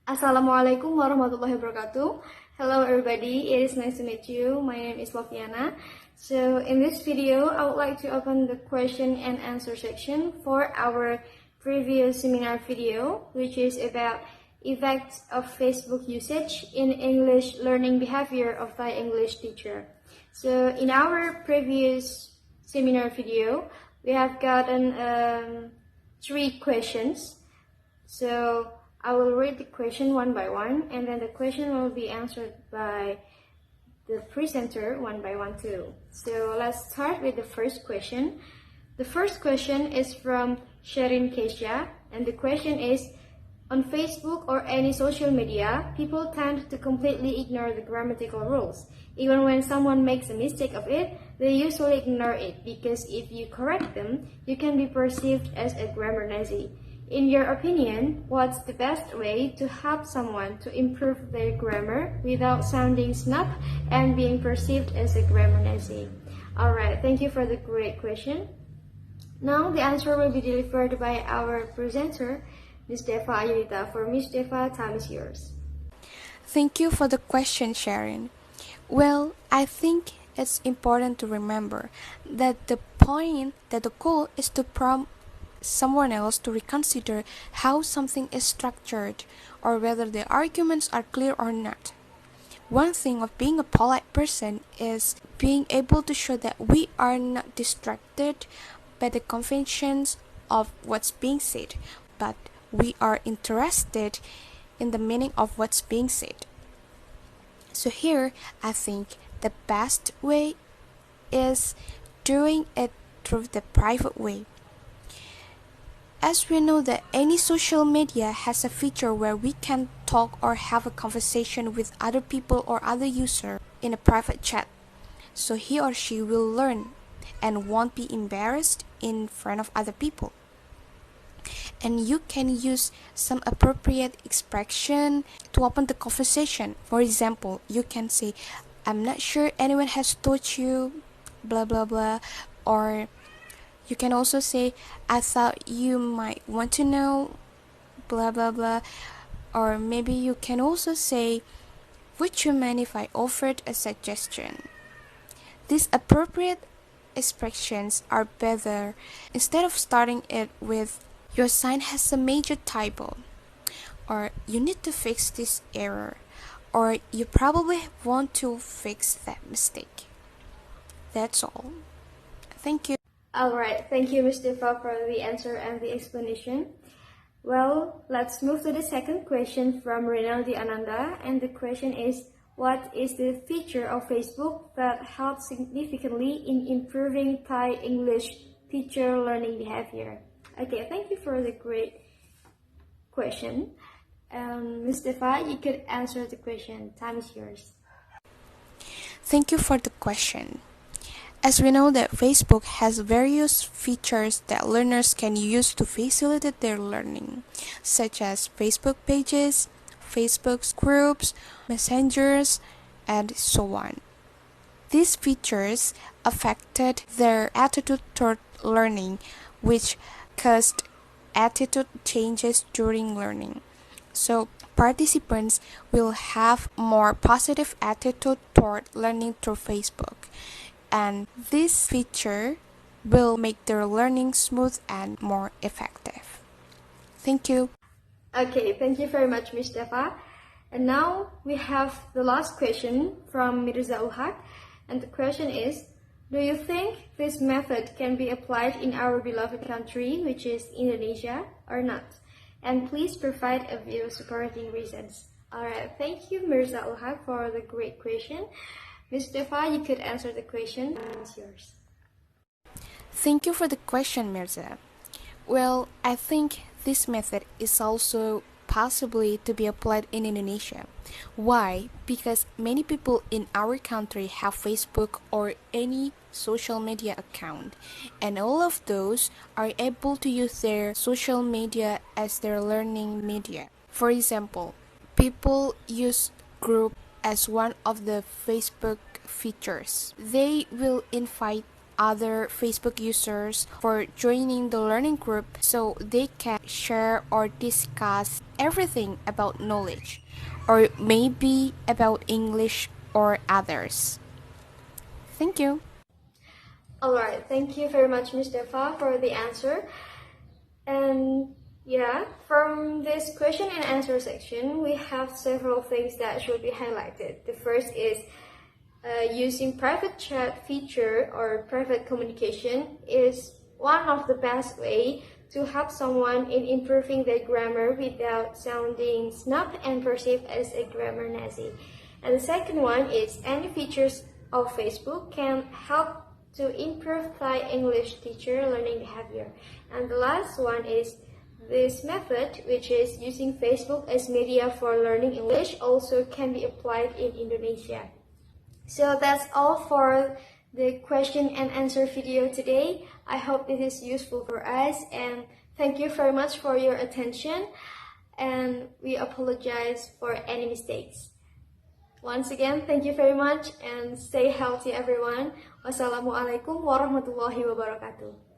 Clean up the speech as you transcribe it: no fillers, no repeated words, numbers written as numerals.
Assalamualaikum warahmatullahi wabarakatuh. Hello everybody, it is nice to meet you. My name is Loviana. So in this video, I would like to open the question and answer section for our previous seminar video, which is about effects of Facebook usage in English learning behavior of Thai English teacher. So in our previous seminar video, we have gotten 3 questions. So I will read the question one by one, and then the question will be answered by the presenter one by one too. So let's start with the first question. The first question is from Sherinkeshia, and the question is, on Facebook or any social media, people tend to completely ignore the grammatical rules. Even when someone makes a mistake of it, they usually ignore it because if you correct them, you can be perceived as a grammar Nazi. In your opinion, what's the best way to help someone to improve their grammar without sounding snob and being perceived as a grammar Nazi? Alright, thank you for the great question. Now the answer will be delivered by our presenter, Ms. Deva. For Ms. Deva, time is yours. Thank you for the question, Sharon. Well, I think it's important to remember that the goal is to prompt someone else to reconsider how something is structured or whether the arguments are clear or not. One thing of being a polite person is being able to show that we are not distracted by the conventions of what's being said, but we are interested in the meaning of what's being said. So here, I think the best way is doing it through the private way. As we know that any social media has a feature where we can talk or have a conversation with other people or other user in a private chat. So he or she will learn and won't be embarrassed in front of other people. And you can use some appropriate expression to open the conversation. For example, you can say, I'm not sure anyone has taught you, blah blah blah, or you can also say, I thought you might want to know, blah blah blah. Or maybe you can also say, would you mind if I offered a suggestion? These appropriate expressions are better instead of starting it with, your sign has a major typo, or you need to fix this error, or you probably want to fix that mistake. That's all. Thank you. Alright, thank you, Ms. Deva, for the answer and the explanation. Well, let's move to the second question from Reynaldy Ananda, and the question is, what is the feature of Facebook that helps significantly in improving Thai English teacher learning behavior? Okay, thank you for the great question. Ms. Deva, you could answer the question. Time is yours. Thank you for the question. As we know that Facebook has various features that learners can use to facilitate their learning, such as Facebook pages, Facebook groups, messengers, and so on. These features affected their attitude toward learning, which caused attitude changes during learning. So participants will have more positive attitude toward learning through Facebook. And this feature will make their learning smooth and more effective. Thank you. Okay, thank you very much, Ms. Deva. And now we have the last question from Mirza Ulkhaq, and the question is, do you think this method can be applied in our beloved country, which is Indonesia, or not? And please provide a few supporting reasons. Alright, thank you, Mirza Ulkhaq, for the great question. Ms. Deva, you could answer the question. It's yours. Thank you for the question, Mirza. Well, I think this method is also possibly to be applied in Indonesia. Why? Because many people in our country have Facebook or any social media account, and all of those are able to use their social media as their learning media. For example, people use group as one of the Facebook features. They will invite other Facebook users for joining the learning group so they can share or discuss everything about knowledge, or maybe about English or others. Thank you. Alright, thank you very much, Ms. Deva, for the answer. And yeah, from this question and answer section, we have several things that should be highlighted. The first is using private chat feature or private communication is one of the best way to help someone in improving their grammar without sounding snob and perceived as a grammar Nazi. And the second one is any features of Facebook can help to improve Thai English teacher learning behavior. And the last one is this method, which is using Facebook as media for learning English, also can be applied in Indonesia. So that's all for the question and answer video today. I hope this is useful for us, and thank you very much for your attention, and we apologize for any mistakes. Once again, thank you very much and stay healthy everyone. Wassalamualaikum warahmatullahi wabarakatuh.